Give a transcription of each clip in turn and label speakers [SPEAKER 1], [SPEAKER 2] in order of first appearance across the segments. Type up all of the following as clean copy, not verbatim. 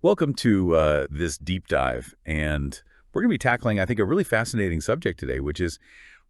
[SPEAKER 1] Welcome to this deep dive, and we're going to be tackling, I think, a really fascinating subject today, which is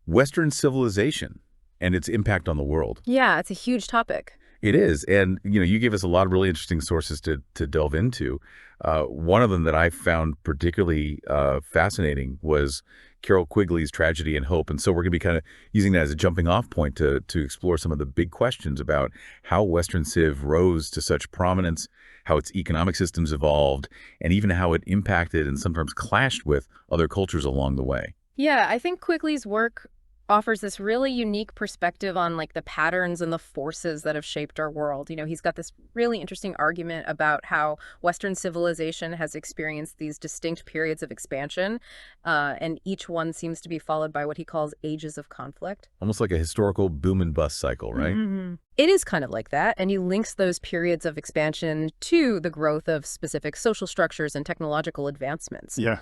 [SPEAKER 1] Western civilization and its impact on the world.
[SPEAKER 2] Yeah, it's a huge topic.
[SPEAKER 1] It is, and you gave us a lot of really interesting sources to delve into. One of them that I found particularly fascinating was Carroll Quigley's Tragedy and Hope, and so we're going to be kind of using that as a jumping-off point to explore some of the big questions about how Western Civ rose to such prominence, how its economic systems evolved, and even how it impacted and sometimes clashed with other cultures along the way.
[SPEAKER 2] Yeah, I think Quigley's work offers this really unique perspective on the patterns and the forces that have shaped our world. He's got this really interesting argument about how Western civilization has experienced these distinct periods of expansion, and each one seems to be followed by what he calls ages of conflict.
[SPEAKER 1] Almost like a historical boom and bust cycle, right?
[SPEAKER 2] It is kind of like that, and he links those periods of expansion to the growth of specific social structures and technological advancements.
[SPEAKER 3] Yeah.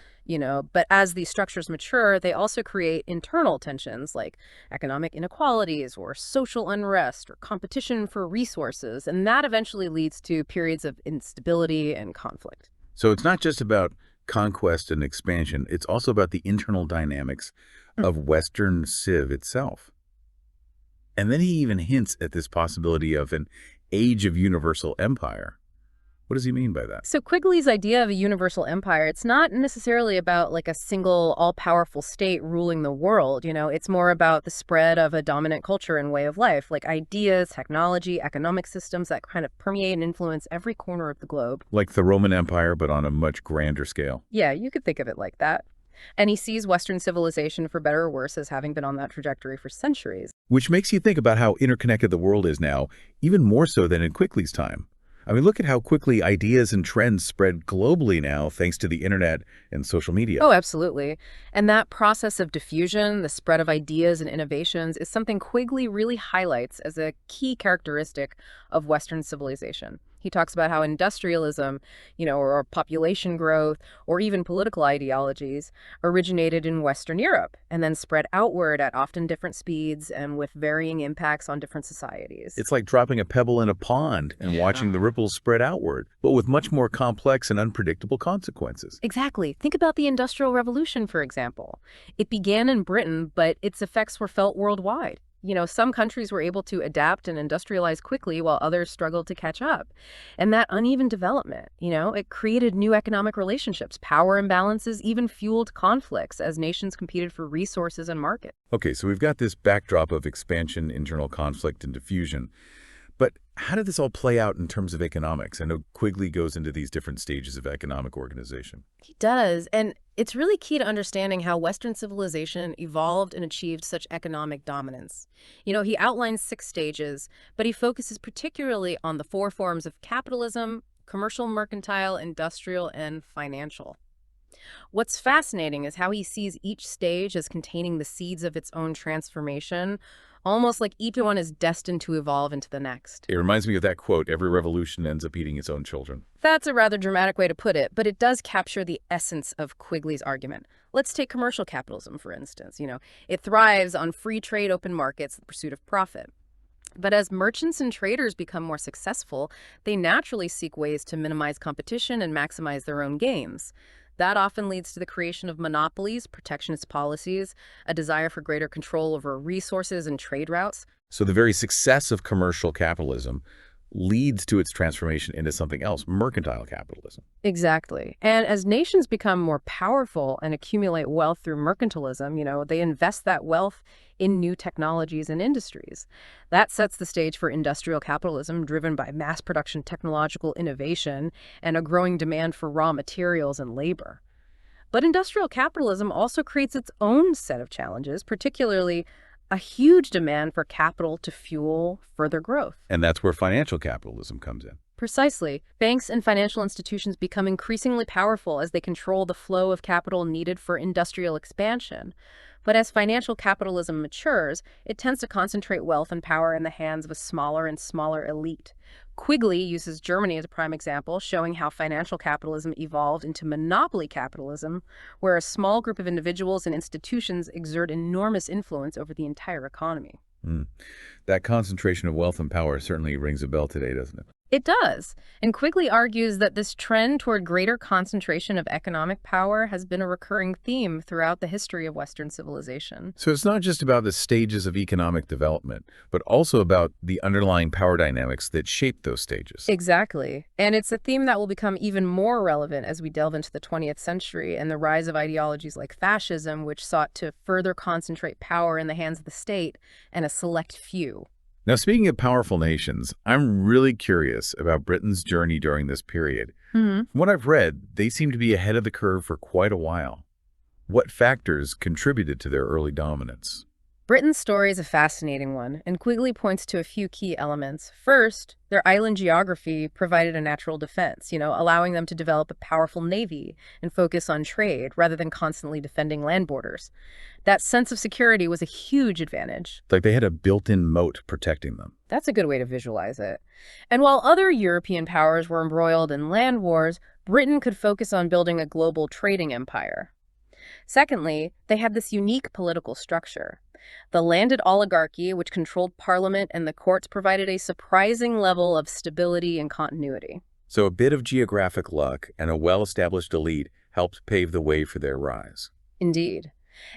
[SPEAKER 2] But as these structures mature, they also create internal tensions like economic inequalities or social unrest or competition for resources, and that eventually leads to periods of instability and conflict.
[SPEAKER 1] So it's not just about conquest and expansion, it's also about the internal dynamics of Western Civ itself. And then he even hints at this possibility of an age of universal empire. What does he mean by that?
[SPEAKER 2] So Quigley's idea of a universal empire, it's not necessarily about a single all-powerful state ruling the world. It's more about the spread of a dominant culture and way of life, like ideas, technology, economic systems that kind of permeate and influence every corner of the globe.
[SPEAKER 1] Like the Roman Empire, but on a much grander scale.
[SPEAKER 2] Yeah, you could think of it like that. And he sees Western civilization, for better or worse, as having been on that trajectory for centuries.
[SPEAKER 1] Which makes you think about how interconnected the world is now, even more so than in Quigley's time. I mean, look at how quickly ideas and trends spread globally now, thanks to the internet and social media.
[SPEAKER 2] Oh, absolutely. And that process of diffusion, the spread of ideas and innovations, is something Quigley really highlights as a key characteristic of Western civilization. He talks about how industrialism, or population growth, or even political ideologies originated in Western Europe and then spread outward at often different speeds and with varying impacts on different societies.
[SPEAKER 1] It's like dropping a pebble in a pond and watching the ripples spread outward, but with much more complex and unpredictable consequences.
[SPEAKER 2] Exactly. Think about the Industrial Revolution, for example. It began in Britain, but its effects were felt worldwide. Some countries were able to adapt and industrialize quickly while others struggled to catch up. And that uneven development, it created new economic relationships. Power imbalances even fueled conflicts as nations competed for resources and markets.
[SPEAKER 1] Okay, so we've got this backdrop of expansion, internal conflict, and diffusion. But how did this all play out in terms of economics? I know Quigley goes into these different stages of economic organization.
[SPEAKER 2] He does. And it's really key to understanding how Western civilization evolved and achieved such economic dominance. He outlines 6 stages, but he focuses particularly on the 4 forms of capitalism: commercial, mercantile, industrial, and financial. What's fascinating is how he sees each stage as containing the seeds of its own transformation, almost like each one is destined to evolve into the next.
[SPEAKER 1] It reminds me of that quote, "Every revolution ends up eating its own children."
[SPEAKER 2] That's a rather dramatic way to put it, but it does capture the essence of Quigley's argument. Let's take commercial capitalism, for instance. It thrives on free trade, open markets, the pursuit of profit. But as merchants and traders become more successful, they naturally seek ways to minimize competition and maximize their own gains. That often leads to the creation of monopolies, protectionist policies, a desire for greater control over resources and trade routes.
[SPEAKER 1] So the very success of commercial capitalism leads to its transformation into something else, mercantile capitalism.
[SPEAKER 2] Exactly. And as nations become more powerful and accumulate wealth through mercantilism, they invest that wealth in new technologies and industries. That sets the stage for industrial capitalism, driven by mass production, technological innovation, and a growing demand for raw materials and labor. But industrial capitalism also creates its own set of challenges, particularly a huge demand for capital to fuel further growth.
[SPEAKER 1] And that's where financial capitalism comes in.
[SPEAKER 2] Precisely. Banks and financial institutions become increasingly powerful as they control the flow of capital needed for industrial expansion. But as financial capitalism matures, it tends to concentrate wealth and power in the hands of a smaller and smaller elite. Quigley uses Germany as a prime example, showing how financial capitalism evolved into monopoly capitalism, where a small group of individuals and institutions exert enormous influence over the entire economy.
[SPEAKER 1] That concentration of wealth and power certainly rings a bell today, doesn't it?
[SPEAKER 2] It does. And Quigley argues that this trend toward greater concentration of economic power has been a recurring theme throughout the history of Western civilization.
[SPEAKER 1] So it's not just about the stages of economic development, but also about the underlying power dynamics that shape those stages.
[SPEAKER 2] Exactly. And it's a theme that will become even more relevant as we delve into the 20th century and the rise of ideologies like fascism, which sought to further concentrate power in the hands of the state and a select few.
[SPEAKER 1] Now, speaking of powerful nations, I'm really curious about Britain's journey during this period. From what I've read, they seem to be ahead of the curve for quite a while. What factors contributed to their early dominance?
[SPEAKER 2] Britain's story is a fascinating one, and Quigley points to a few key elements. First, their island geography provided a natural defense, allowing them to develop a powerful navy and focus on trade rather than constantly defending land borders. That sense of security was a huge advantage.
[SPEAKER 1] Like they had a built-in moat protecting them.
[SPEAKER 2] That's a good way to visualize it. And while other European powers were embroiled in land wars, Britain could focus on building a global trading empire. Secondly, they had this unique political structure. The landed oligarchy, which controlled parliament and the courts, provided a surprising level of stability and continuity.
[SPEAKER 1] So a bit of geographic luck and a well-established elite helped pave the way for their rise.
[SPEAKER 2] Indeed.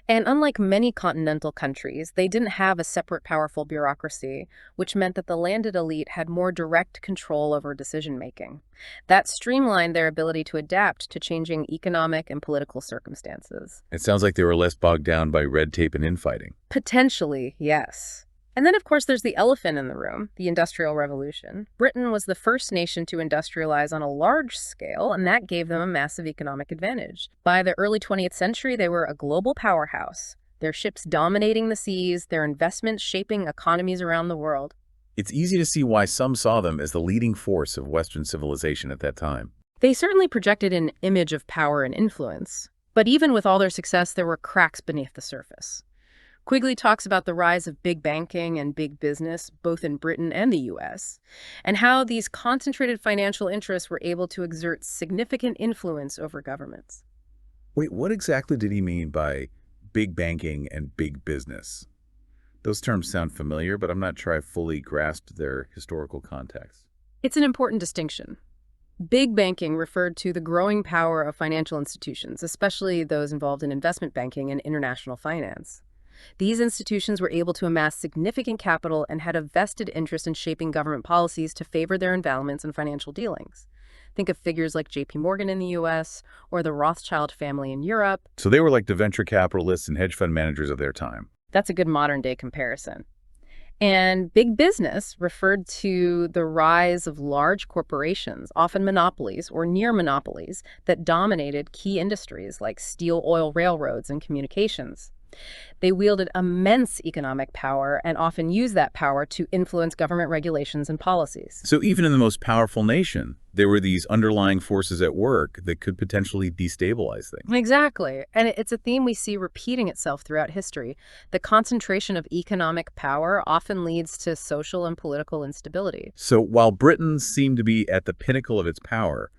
[SPEAKER 2] And unlike many continental countries, they didn't have a separate powerful bureaucracy, which meant that the landed elite had more direct control over decision-making. That streamlined their ability to adapt to changing economic and political circumstances.
[SPEAKER 1] It sounds like they were less bogged down by red tape and infighting.
[SPEAKER 2] Potentially, yes. And then, of course, there's the elephant in the room, the Industrial Revolution. Britain was the first nation to industrialize on a large scale, and that gave them a massive economic advantage. By the early 20th century, they were a global powerhouse, their ships dominating the seas, their investments shaping economies around the world.
[SPEAKER 1] It's easy to see why some saw them as the leading force of Western civilization at that time.
[SPEAKER 2] They certainly projected an image of power and influence. But even with all their success, there were cracks beneath the surface. Quigley talks about the rise of big banking and big business, both in Britain and the U.S., and how these concentrated financial interests were able to exert significant influence over governments.
[SPEAKER 1] Wait, what exactly did he mean by big banking and big business? Those terms sound familiar, but I'm not sure I fully grasped their historical context.
[SPEAKER 2] It's an important distinction. Big banking referred to the growing power of financial institutions, especially those involved in investment banking and international finance. These institutions were able to amass significant capital and had a vested interest in shaping government policies to favor their involvements in financial dealings. Think of figures like J.P. Morgan in the U.S. or the Rothschild family in Europe.
[SPEAKER 1] So they were like the venture capitalists and hedge fund managers of their time.
[SPEAKER 2] That's a good modern-day comparison. And big business referred to the rise of large corporations, often monopolies or near monopolies, that dominated key industries like steel, oil, railroads, and communications. They wielded immense economic power and often used that power to influence government regulations and policies.
[SPEAKER 1] So even in the most powerful nation, there were these underlying forces at work that could potentially destabilize things.
[SPEAKER 2] Exactly. And it's a theme we see repeating itself throughout history. The concentration of economic power often leads to social and political instability.
[SPEAKER 1] So while Britain seemed to be at the pinnacle of its power,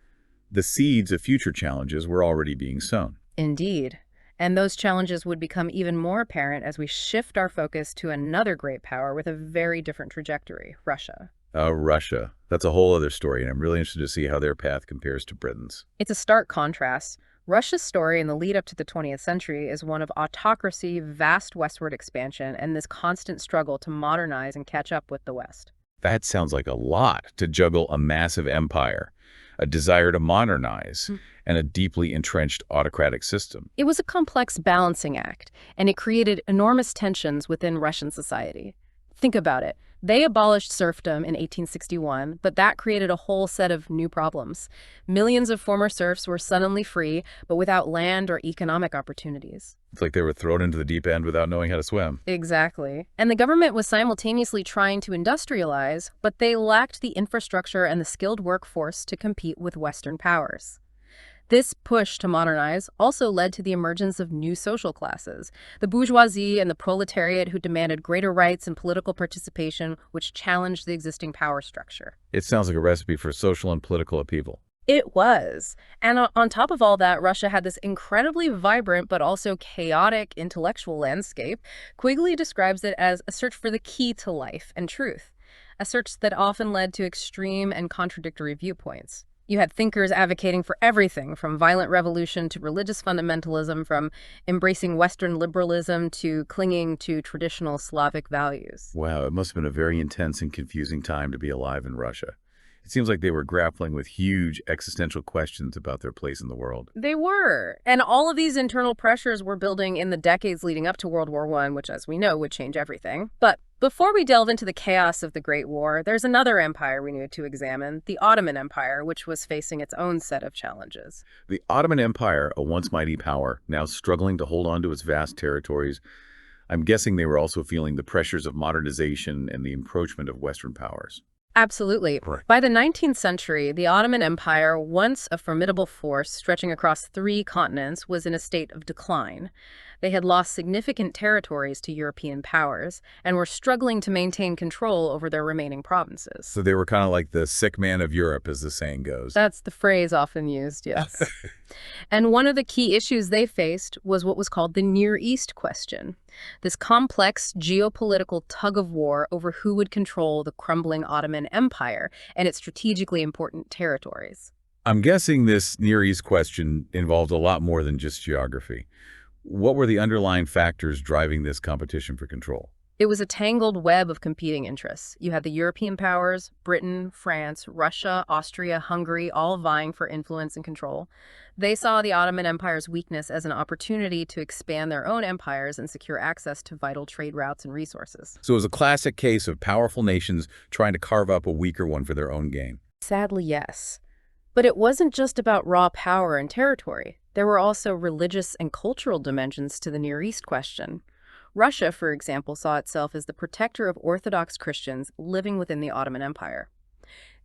[SPEAKER 1] the seeds of future challenges were already being sown.
[SPEAKER 2] Indeed. And those challenges would become even more apparent as we shift our focus to another great power with a very different trajectory, Russia.
[SPEAKER 1] Russia. That's a whole other story, and I'm really interested to see how their path compares to Britain's.
[SPEAKER 2] It's a stark contrast. Russia's story in the lead up to the 20th century is one of autocracy, vast westward expansion, and this constant struggle to modernize and catch up with the West.
[SPEAKER 1] That sounds like a lot to juggle a massive empire, a desire to modernize, and a deeply entrenched autocratic system.
[SPEAKER 2] It was a complex balancing act, and it created enormous tensions within Russian society. Think about it. They abolished serfdom in 1861, but that created a whole set of new problems. Millions of former serfs were suddenly free, but without land or economic opportunities.
[SPEAKER 1] It's like they were thrown into the deep end without knowing how to swim.
[SPEAKER 2] Exactly. And the government was simultaneously trying to industrialize, but they lacked the infrastructure and the skilled workforce to compete with Western powers. This push to modernize also led to the emergence of new social classes, the bourgeoisie and the proletariat, who demanded greater rights and political participation, which challenged the existing power structure.
[SPEAKER 1] It sounds like a recipe for social and political upheaval.
[SPEAKER 2] It was. And on top of all that, Russia had this incredibly vibrant but also chaotic intellectual landscape. Quigley describes it as a search for the key to life and truth. a search that often led to extreme and contradictory viewpoints. You had thinkers advocating for everything from violent revolution to religious fundamentalism, from embracing Western liberalism to clinging to traditional Slavic values.
[SPEAKER 1] Wow, it must have been a very intense and confusing time to be alive in Russia. It seems like they were grappling with huge existential questions about their place in the world.
[SPEAKER 2] They were. And all of these internal pressures were building in the decades leading up to World War I, which, as we know, would change everything. But before we delve into the chaos of the Great War, there's another empire we need to examine, the Ottoman Empire, which was facing its own set of challenges.
[SPEAKER 1] The Ottoman Empire, a once mighty power, now struggling to hold on to its vast territories. I'm guessing they were also feeling the pressures of modernization and the encroachment of Western powers.
[SPEAKER 2] Absolutely.
[SPEAKER 1] Right.
[SPEAKER 2] By the 19th century, the Ottoman Empire, once a formidable force stretching across 3 continents, was in a state of decline. They had lost significant territories to European powers and were struggling to maintain control over their remaining provinces.
[SPEAKER 1] So they were kind of like the sick man of Europe, as the saying goes.
[SPEAKER 2] That's the phrase often used, yes. And one of the key issues they faced was what was called the Near East question, this complex geopolitical tug-of-war over who would control the crumbling Ottoman Empire and its strategically important territories.
[SPEAKER 1] I'm guessing this Near East question involved a lot more than just geography. What were the underlying factors driving this competition for control?
[SPEAKER 2] It was a tangled web of competing interests. You had the European powers, Britain, France, Russia, Austria, Hungary, all vying for influence and control. They saw the Ottoman Empire's weakness as an opportunity to expand their own empires and secure access to vital trade routes and resources.
[SPEAKER 1] So it was a classic case of powerful nations trying to carve up a weaker one for their own gain.
[SPEAKER 2] Sadly, yes. But it wasn't just about raw power and territory. There were also religious and cultural dimensions to the Near East question. Russia, for example, saw itself as the protector of Orthodox Christians living within the Ottoman Empire.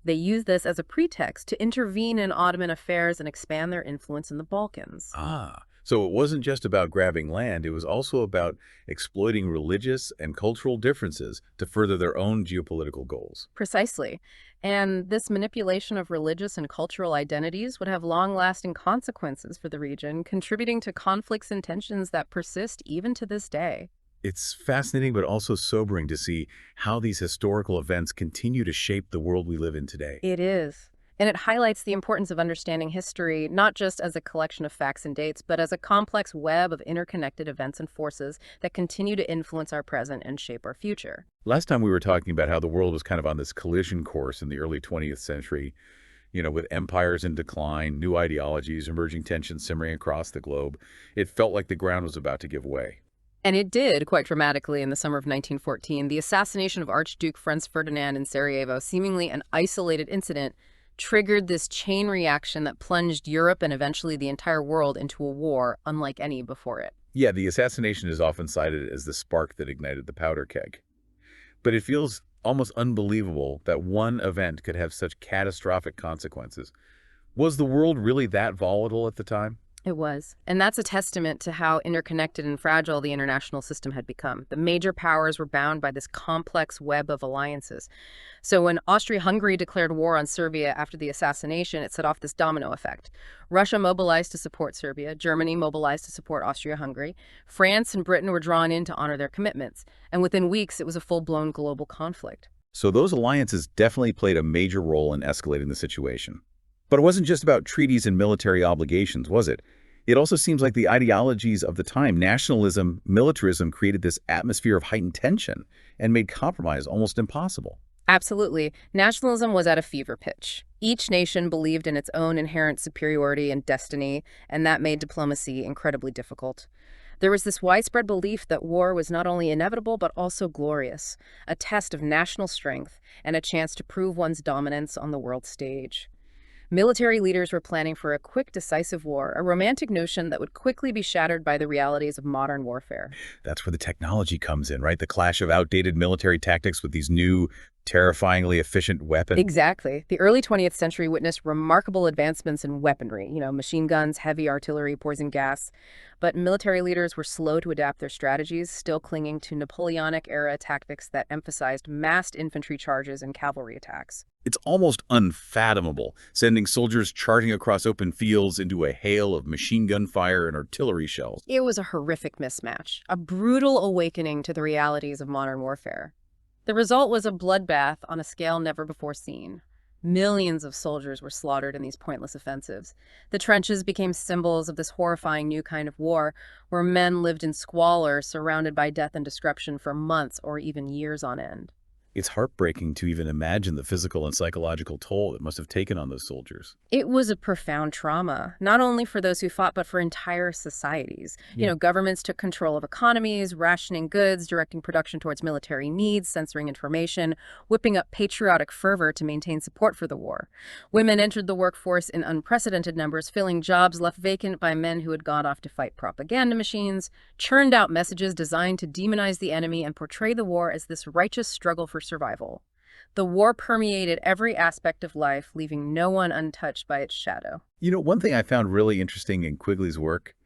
[SPEAKER 2] They used this as a pretext to intervene in Ottoman affairs and expand their influence in the Balkans.
[SPEAKER 1] So it wasn't just about grabbing land, it was also about exploiting religious and cultural differences to further their own geopolitical goals.
[SPEAKER 2] Precisely. And this manipulation of religious and cultural identities would have long-lasting consequences for the region, contributing to conflicts and tensions that persist even to this day.
[SPEAKER 1] It's fascinating but also sobering to see how these historical events continue to shape the world we live in today.
[SPEAKER 2] It is. And it highlights the importance of understanding history, not just as a collection of facts and dates, but as a complex web of interconnected events and forces that continue to influence our present and shape our future.
[SPEAKER 1] Last time we were talking about how the world was kind of on this collision course in the early 20th century, with empires in decline, new ideologies, emerging tensions simmering across the globe. It felt like the ground was about to give way.
[SPEAKER 2] And it did, quite dramatically, in the summer of 1914. The assassination of Archduke Franz Ferdinand in Sarajevo, seemingly an isolated incident, triggered this chain reaction that plunged Europe and eventually the entire world into a war unlike any before it.
[SPEAKER 1] Yeah, the assassination is often cited as the spark that ignited the powder keg. But it feels almost unbelievable that one event could have such catastrophic consequences. Was the world really that volatile at the time?
[SPEAKER 2] It was. And that's a testament to how interconnected and fragile the international system had become. The major powers were bound by this complex web of alliances. So when Austria-Hungary declared war on Serbia after the assassination, it set off this domino effect. Russia mobilized to support Serbia. Germany mobilized to support Austria-Hungary. France and Britain were drawn in to honor their commitments. And within weeks, it was a full-blown global conflict.
[SPEAKER 1] So those alliances definitely played a major role in escalating the situation. But it wasn't just about treaties and military obligations, was it? It also seems like the ideologies of the time, nationalism, militarism, created this atmosphere of heightened tension and made compromise almost impossible.
[SPEAKER 2] Absolutely. Nationalism was at a fever pitch. Each nation believed in its own inherent superiority and destiny, and that made diplomacy incredibly difficult. There was this widespread belief that war was not only inevitable but also glorious, a test of national strength and a chance to prove one's dominance on the world stage. Military leaders were planning for a quick, decisive war, a romantic notion that would quickly be shattered by the realities of modern warfare.
[SPEAKER 1] That's where the technology comes in, right? The clash of outdated military tactics with these new, terrifyingly efficient weapons.
[SPEAKER 2] Exactly. The early 20th century witnessed remarkable advancements in weaponry, machine guns, heavy artillery, poison gas. But military leaders were slow to adapt their strategies, still clinging to Napoleonic-era tactics that emphasized massed infantry charges and cavalry attacks.
[SPEAKER 1] It's almost unfathomable, sending soldiers charging across open fields into a hail of machine gun fire and artillery shells.
[SPEAKER 2] It was a horrific mismatch, a brutal awakening to the realities of modern warfare. The result was a bloodbath on a scale never before seen. Millions of soldiers were slaughtered in these pointless offensives. The trenches became symbols of this horrifying new kind of war, where men lived in squalor, surrounded by death and destruction for months or even years on end.
[SPEAKER 1] It's heartbreaking to even imagine the physical and psychological toll it must have taken on those soldiers.
[SPEAKER 2] It was a profound trauma, not only for those who fought, but for entire societies.
[SPEAKER 1] Yeah.
[SPEAKER 2] Governments took control of economies, rationing goods, directing production towards military needs, censoring information, whipping up patriotic fervor to maintain support for the war. Women entered the workforce in unprecedented numbers, filling jobs left vacant by men who had gone off to fight propaganda machines, churned out messages designed to demonize the enemy and portray the war as this righteous struggle for survival. The war permeated every aspect of life, leaving no one untouched by its shadow.
[SPEAKER 1] One thing I found really interesting in Quigley's work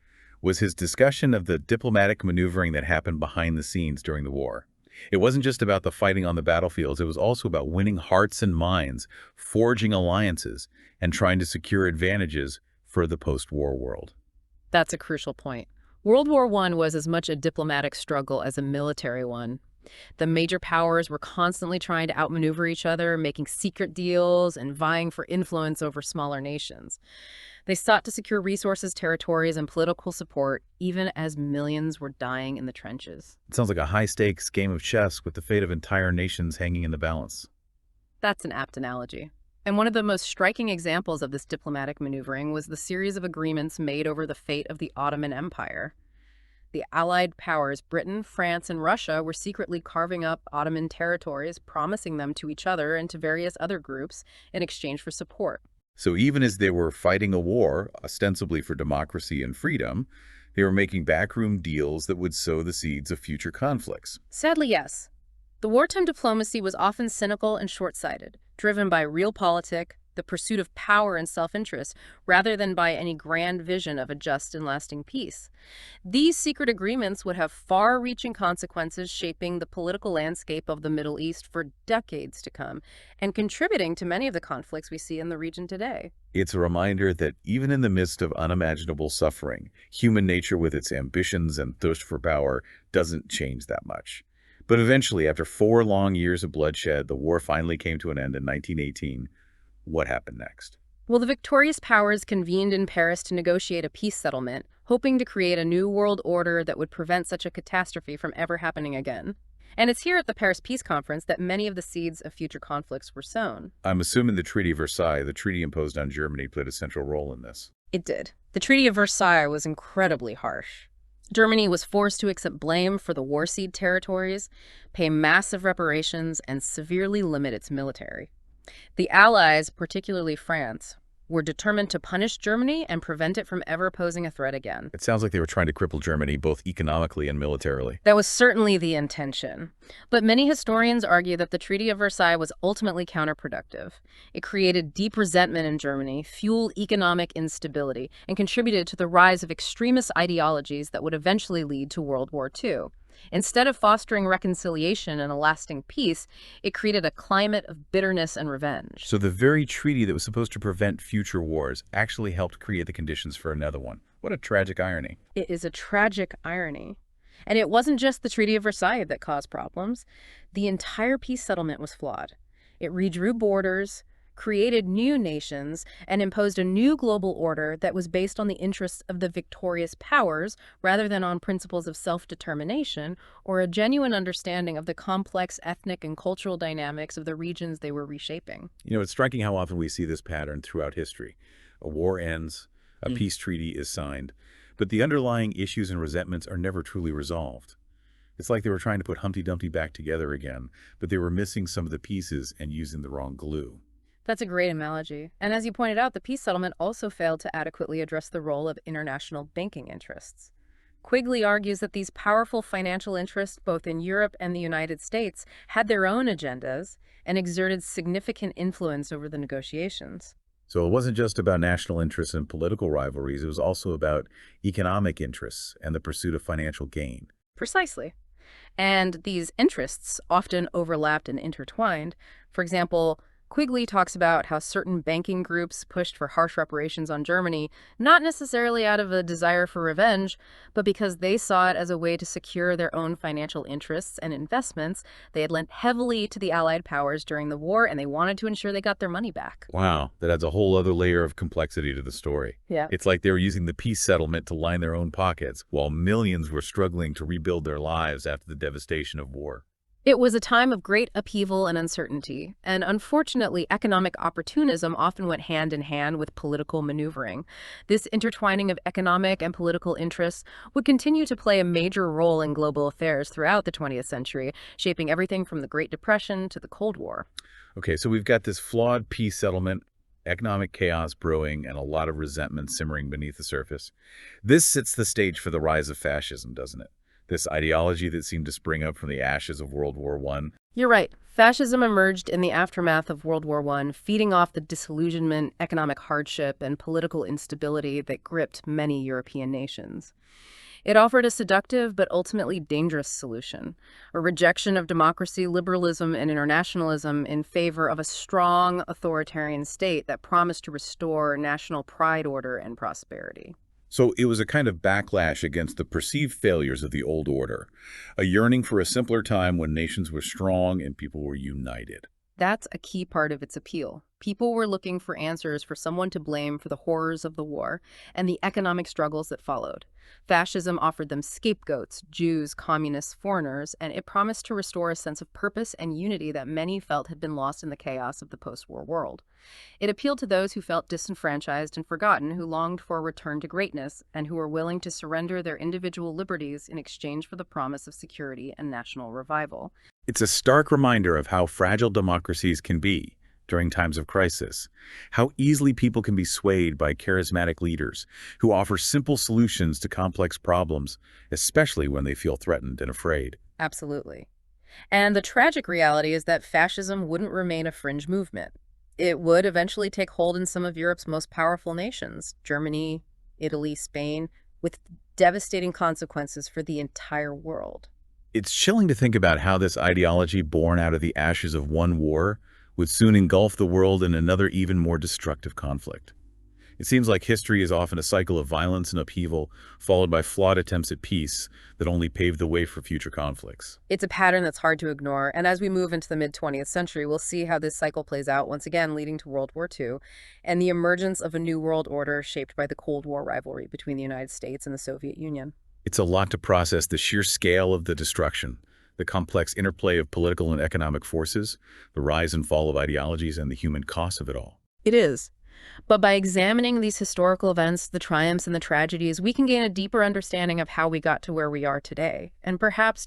[SPEAKER 1] was his discussion of the diplomatic maneuvering that happened behind the scenes during the war. It wasn't just about the fighting on the battlefields, it was also about winning hearts and minds, forging alliances, and trying to secure advantages for the post-war world.
[SPEAKER 2] That's a crucial point. World War I was as much a diplomatic struggle as a military one. The major powers were constantly trying to outmaneuver each other, making secret deals and vying for influence over smaller nations. They sought to secure resources, territories, and political support, even as millions were dying in the trenches.
[SPEAKER 1] It sounds like a high-stakes game of chess with the fate of entire nations hanging in the balance.
[SPEAKER 2] That's an apt analogy. And one of the most striking examples of this diplomatic maneuvering was the series of agreements made over the fate of the Ottoman Empire. The Allied powers, Britain, France, and Russia, were secretly carving up Ottoman territories, promising them to each other and to various other groups in exchange for support.
[SPEAKER 1] So even as they were fighting a war, ostensibly for democracy and freedom, they were making backroom deals that would sow the seeds of future conflicts.
[SPEAKER 2] Sadly, yes. The wartime diplomacy was often cynical and short-sighted, driven by realpolitik, the pursuit of power and self-interest, rather than by any grand vision of a just and lasting peace. These secret agreements would have far-reaching consequences, shaping the political landscape of the Middle East for decades to come, and contributing to many of the conflicts we see in the region today.
[SPEAKER 1] It's a reminder that even in the midst of unimaginable suffering, human nature with its ambitions and thirst for power doesn't change that much. But eventually, after 4 long years of bloodshed, the war finally came to an end in 1918. What happened next?
[SPEAKER 2] Well, the victorious powers convened in Paris to negotiate a peace settlement, hoping to create a new world order that would prevent such a catastrophe from ever happening again. And it's here at the Paris Peace Conference that many of the seeds of future conflicts were sown.
[SPEAKER 1] I'm assuming the Treaty of Versailles, the treaty imposed on Germany, played a central role in this.
[SPEAKER 2] It did. The Treaty of Versailles was incredibly harsh. Germany was forced to accept blame for the war-seed territories, pay massive reparations, and severely limit its military. The Allies, particularly France, were determined to punish Germany and prevent it from ever posing a threat again.
[SPEAKER 1] It sounds like they were trying to cripple Germany both economically and militarily.
[SPEAKER 2] That was certainly the intention. But many historians argue that the Treaty of Versailles was ultimately counterproductive. It created deep resentment in Germany, fueled economic instability, and contributed to the rise of extremist ideologies that would eventually lead to World War II. Instead of fostering reconciliation and a lasting peace, it created a climate of bitterness and revenge.
[SPEAKER 1] So the very treaty that was supposed to prevent future wars actually helped create the conditions for another one. What a tragic irony.
[SPEAKER 2] It is a tragic irony. And it wasn't just the Treaty of Versailles that caused problems. The entire peace settlement was flawed. It redrew borders, created new nations, and imposed a new global order that was based on the interests of the victorious powers rather than on principles of self-determination or a genuine understanding of the complex ethnic and cultural dynamics of the regions they were reshaping.
[SPEAKER 1] It's striking how often we see this pattern throughout history. A war ends, a peace treaty is signed, but the underlying issues and resentments are never truly resolved. It's like they were trying to put Humpty Dumpty back together again, but they were missing some of the pieces and using the wrong glue.
[SPEAKER 2] That's a great analogy. And as you pointed out, the peace settlement also failed to adequately address the role of international banking interests. Quigley argues that these powerful financial interests, both in Europe and the United States, had their own agendas and exerted significant influence over the negotiations.
[SPEAKER 1] So it wasn't just about national interests and political rivalries, it was also about economic interests and the pursuit of financial gain.
[SPEAKER 2] Precisely. And these interests often overlapped and intertwined. For example, Quigley talks about how certain banking groups pushed for harsh reparations on Germany, not necessarily out of a desire for revenge, but because they saw it as a way to secure their own financial interests and investments. They had lent heavily to the Allied powers during the war, and they wanted to ensure they got their money back.
[SPEAKER 1] Wow, that adds a whole other layer of complexity to the story.
[SPEAKER 2] Yeah.
[SPEAKER 1] It's like they were using the peace settlement to line their own pockets, while millions were struggling to rebuild their lives after the devastation of war.
[SPEAKER 2] It was a time of great upheaval and uncertainty, and unfortunately, economic opportunism often went hand in hand with political maneuvering. This intertwining of economic and political interests would continue to play a major role in global affairs throughout the 20th century, shaping everything from the Great Depression to the Cold War.
[SPEAKER 1] Okay, so we've got this flawed peace settlement, economic chaos brewing, and a lot of resentment simmering beneath the surface. This sets the stage for the rise of fascism, doesn't it? This ideology that seemed to spring up from the ashes of World War I.
[SPEAKER 2] You're right. Fascism emerged in the aftermath of World War I, feeding off the disillusionment, economic hardship, and political instability that gripped many European nations. It offered a seductive but ultimately dangerous solution, a rejection of democracy, liberalism, and internationalism in favor of a strong authoritarian state that promised to restore national pride, order, and prosperity.
[SPEAKER 1] So it was a kind of backlash against the perceived failures of the old order, a yearning for a simpler time when nations were strong and people were united.
[SPEAKER 2] That's a key part of its appeal. People were looking for answers for someone to blame for the horrors of the war and the economic struggles that followed. Fascism offered them scapegoats, Jews, communists, foreigners, and it promised to restore a sense of purpose and unity that many felt had been lost in the chaos of the post-war world. It appealed to those who felt disenfranchised and forgotten, who longed for a return to greatness, and who were willing to surrender their individual liberties in exchange for the promise of security and national revival.
[SPEAKER 1] It's a stark reminder of how fragile democracies can be during times of crisis, how easily people can be swayed by charismatic leaders who offer simple solutions to complex problems, especially when they feel threatened and afraid.
[SPEAKER 2] Absolutely. And the tragic reality is that fascism wouldn't remain a fringe movement. It would eventually take hold in some of Europe's most powerful nations, Germany, Italy, Spain, with devastating consequences for the entire world.
[SPEAKER 1] It's chilling to think about how this ideology, born out of the ashes of one war, would soon engulf the world in another even more destructive conflict. It seems like history is often a cycle of violence and upheaval, followed by flawed attempts at peace that only pave the way for future conflicts.
[SPEAKER 2] It's a pattern that's hard to ignore, and as we move into the mid-20th century, we'll see how this cycle plays out, once again leading to World War II and the emergence of a new world order shaped by the Cold War rivalry between the United States and the Soviet Union.
[SPEAKER 1] It's a lot to process, the sheer scale of the destruction, the complex interplay of political and economic forces, the rise and fall of ideologies, and the human cost of it all.
[SPEAKER 2] It is. But by examining these historical events, the triumphs and the tragedies, we can gain a deeper understanding of how we got to where we are today. And perhaps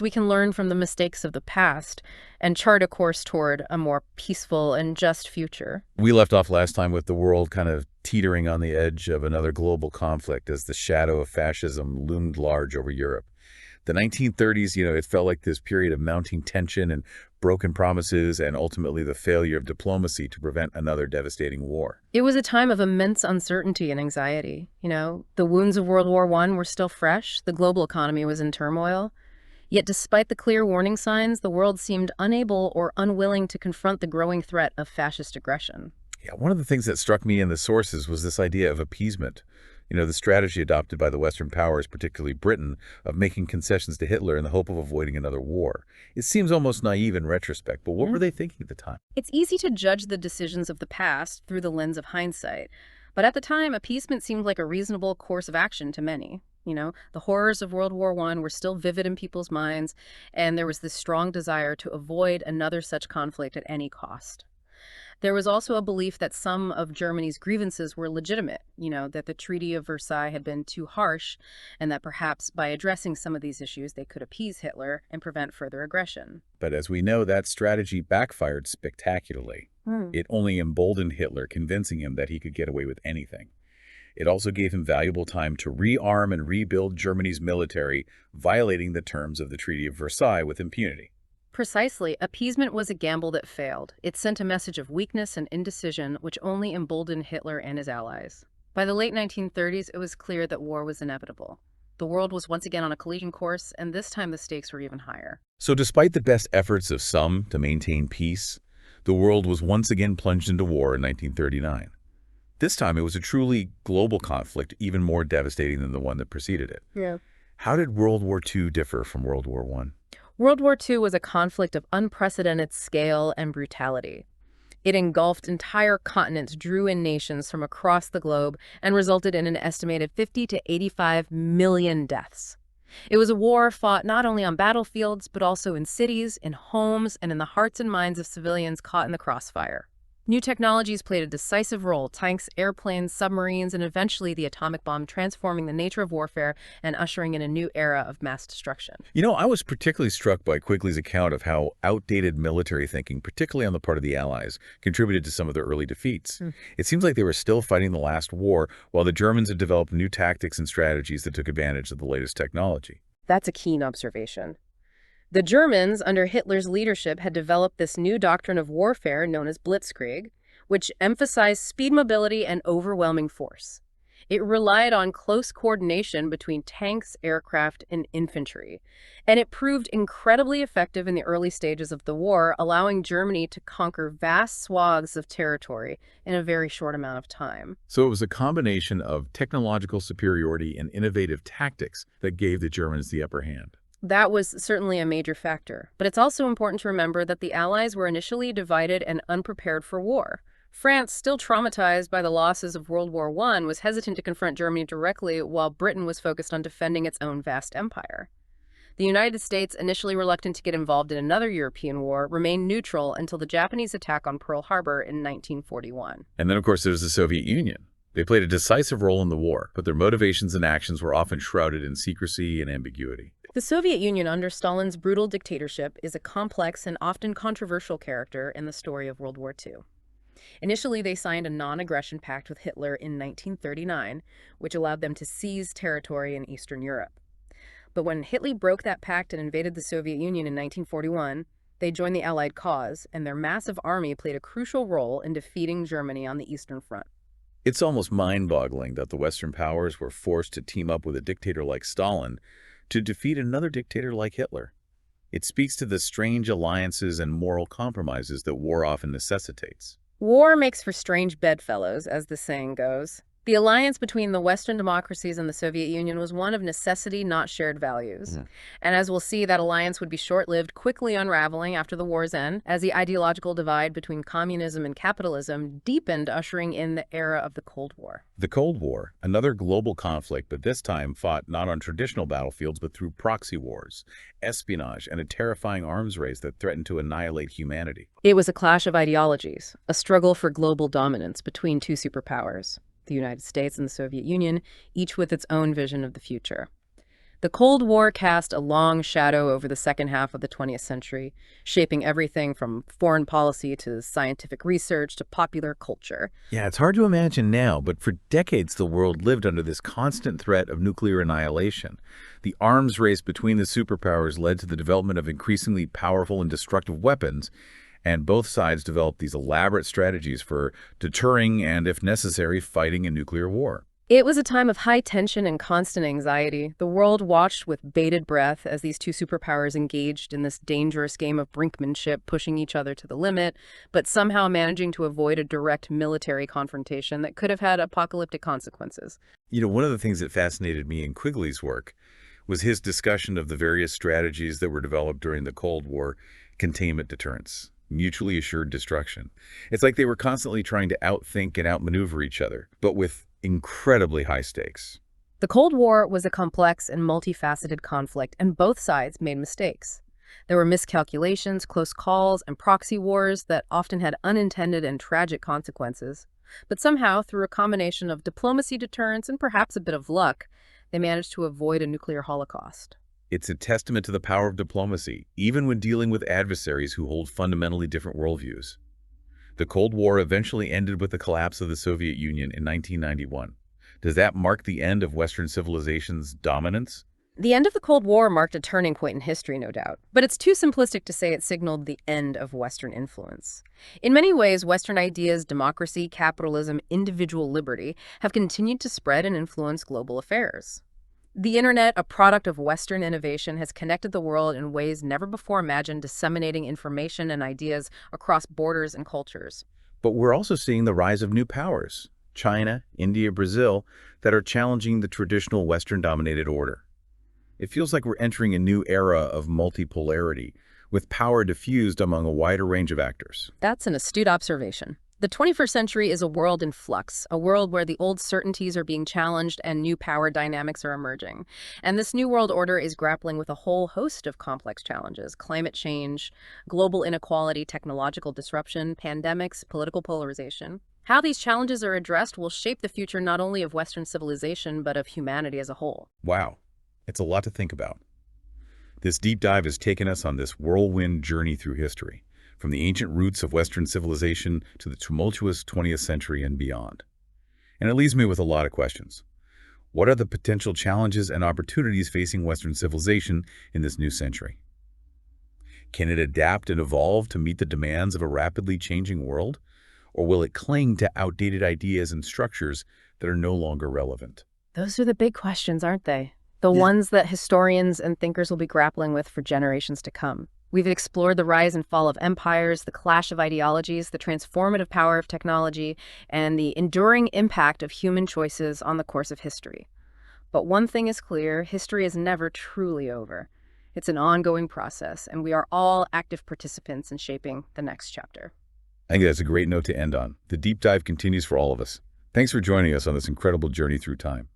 [SPEAKER 2] we can learn from the mistakes of the past and chart a course toward a more peaceful and just future.
[SPEAKER 1] We left off last time with the world kind of teetering on the edge of another global conflict as the shadow of fascism loomed large over Europe. The 1930s, it felt like this period of mounting tension and broken promises and ultimately the failure of diplomacy to prevent another devastating war.
[SPEAKER 2] It was a time of immense uncertainty and anxiety. The wounds of World War I were still fresh. The global economy was in turmoil. Yet despite the clear warning signs, the world seemed unable or unwilling to confront the growing threat of fascist aggression.
[SPEAKER 1] Yeah, one of the things that struck me in the sources was this idea of appeasement. The strategy adopted by the Western powers, particularly Britain, of making concessions to Hitler in the hope of avoiding another war. It seems almost naive in retrospect, but what were they thinking at the time?
[SPEAKER 2] It's easy to judge the decisions of the past through the lens of hindsight. But at the time, appeasement seemed like a reasonable course of action to many. The horrors of World War I were still vivid in people's minds, and there was this strong desire to avoid another such conflict at any cost. There was also a belief that some of Germany's grievances were legitimate, that the Treaty of Versailles had been too harsh, and that perhaps by addressing some of these issues, they could appease Hitler and prevent further aggression.
[SPEAKER 1] But as we know, that strategy backfired spectacularly. It only emboldened Hitler, convincing him that he could get away with anything. It also gave him valuable time to rearm and rebuild Germany's military, violating the terms of the Treaty of Versailles with impunity.
[SPEAKER 2] Precisely, appeasement was a gamble that failed. It sent a message of weakness and indecision, which only emboldened Hitler and his allies. By the late 1930s, it was clear that war was inevitable. The world was once again on a collision course, and this time the stakes were even higher.
[SPEAKER 1] So despite the best efforts of some to maintain peace, The world was once again plunged into war in 1939. This time, it was a truly global conflict, even more devastating than the one that preceded it.
[SPEAKER 2] Yeah.
[SPEAKER 1] How did World War II differ from World War I?
[SPEAKER 2] World War II was a conflict of unprecedented scale and brutality. It engulfed entire continents, drew in nations from across the globe, and resulted in an estimated 50 to 85 million deaths. It was a war fought not only on battlefields, but also in cities, in homes, and in the hearts and minds of civilians caught in the crossfire. New technologies played a decisive role: tanks, airplanes, submarines, and eventually the atomic bomb, transforming the nature of warfare and ushering in a new era of mass destruction.
[SPEAKER 1] I was particularly struck by Quigley's account of how outdated military thinking, particularly on the part of the Allies, contributed to some of their early defeats. It seems like they were still fighting the last war, while the Germans had developed new tactics and strategies that took advantage of the latest technology.
[SPEAKER 2] That's a keen observation. The Germans, under Hitler's leadership, had developed this new doctrine of warfare known as blitzkrieg, which emphasized speed, mobility, and overwhelming force. It relied on close coordination between tanks, aircraft, and infantry, and it proved incredibly effective in the early stages of the war, allowing Germany to conquer vast swaths of territory in a very short amount of time.
[SPEAKER 1] So it was a combination of technological superiority and innovative tactics that gave the Germans the upper hand.
[SPEAKER 2] That was certainly a major factor, but it's also important to remember that the Allies were initially divided and unprepared for war. France, still traumatized by the losses of World War I, was hesitant to confront Germany directly, while Britain was focused on defending its own vast empire. The United States, initially reluctant to get involved in another European war, remained neutral until the Japanese attack on Pearl Harbor in 1941.
[SPEAKER 1] And then, of course, there's the Soviet Union. They played a decisive role in the war, but their motivations and actions were often shrouded in secrecy and ambiguity.
[SPEAKER 2] The Soviet Union under Stalin's brutal dictatorship is a complex and often controversial character in the story of World War II. Initially, they signed a non-aggression pact with Hitler in 1939, which allowed them to seize territory in Eastern Europe. But when Hitler broke that pact and invaded the Soviet Union in 1941, they joined the Allied cause, and their massive army played a crucial role in defeating Germany on the Eastern Front.
[SPEAKER 1] It's almost mind-boggling that the Western powers were forced to team up with a dictator like Stalin to defeat another dictator like Hitler. It speaks to the strange alliances and moral compromises that war often necessitates.
[SPEAKER 2] War makes for strange bedfellows, as the saying goes. The alliance between the Western democracies and the Soviet Union was one of necessity, not shared values. And as we'll see, that alliance would be short-lived, quickly unraveling after the war's end, as the ideological divide between communism and capitalism deepened, ushering in the era of the Cold War.
[SPEAKER 1] The Cold War, another global conflict, but this time fought not on traditional battlefields, but through proxy wars, espionage, and a terrifying arms race that threatened to annihilate humanity.
[SPEAKER 2] It was a clash of ideologies, a struggle for global dominance between two superpowers, the United States and the Soviet Union, each with its own vision of the future. The Cold War cast a long shadow over the second half of the 20th century, shaping everything from foreign policy to scientific research to popular culture.
[SPEAKER 1] Yeah, it's hard to imagine now, but for decades the world lived under this constant threat of nuclear annihilation. The arms race between the superpowers led to the development of increasingly powerful and destructive weapons, and both sides developed these elaborate strategies for deterring and, if necessary, fighting a nuclear war.
[SPEAKER 2] It was a time of high tension and constant anxiety. The world watched with bated breath as these two superpowers engaged in this dangerous game of brinkmanship, pushing each other to the limit, but somehow managing to avoid a direct military confrontation that could have had apocalyptic consequences.
[SPEAKER 1] One of the things that fascinated me in Quigley's work was his discussion of the various strategies that were developed during the Cold War: containment, deterrence, mutually assured destruction. It's like they were constantly trying to outthink and outmaneuver each other, but with incredibly high stakes.
[SPEAKER 2] The Cold War was a complex and multifaceted conflict, and both sides made mistakes. There were miscalculations, close calls, and proxy wars that often had unintended and tragic consequences. But somehow, through a combination of diplomacy, deterrence, and perhaps a bit of luck, they managed to avoid a nuclear holocaust.
[SPEAKER 1] It's a testament to the power of diplomacy, even when dealing with adversaries who hold fundamentally different worldviews. The Cold War eventually ended with the collapse of the Soviet Union in 1991. Does that mark the end of Western civilization's dominance?
[SPEAKER 2] The end of the Cold War marked a turning point in history, no doubt, but it's too simplistic to say it signaled the end of Western influence. In many ways, Western ideas, democracy, capitalism, individual liberty, have continued to spread and influence global affairs. The internet, a product of Western innovation, has connected the world in ways never before imagined, disseminating information and ideas across borders and cultures.
[SPEAKER 1] But we're also seeing the rise of new powers, China, India, Brazil, that are challenging the traditional Western-dominated order. It feels like we're entering a new era of multipolarity, with power diffused among a wider range of actors.
[SPEAKER 2] That's an astute observation. The 21st century is a world in flux, a world where the old certainties are being challenged and new power dynamics are emerging. And this new world order is grappling with a whole host of complex challenges: climate change, global inequality, technological disruption, pandemics, political polarization. How these challenges are addressed will shape the future not only of Western civilization, but of humanity as a whole.
[SPEAKER 1] Wow, it's a lot to think about. This deep dive has taken us on this whirlwind journey through history, from the ancient roots of Western civilization to the tumultuous 20th century and beyond. And it leaves me with a lot of questions. What are the potential challenges and opportunities facing Western civilization in this new century? Can it adapt and evolve to meet the demands of a rapidly changing world? Or will it cling to outdated ideas and structures that are no longer relevant?
[SPEAKER 2] Those are the big questions, aren't they? The
[SPEAKER 1] Yeah.
[SPEAKER 2] ones that historians and thinkers will be grappling with for generations to come. We've explored the rise and fall of empires, the clash of ideologies, the transformative power of technology, and the enduring impact of human choices on the course of history. But one thing is clear: history is never truly over. It's an ongoing process, and we are all active participants in shaping the next chapter.
[SPEAKER 1] I think that's a great note to end on. The deep dive continues for all of us. Thanks for joining us on this incredible journey through time.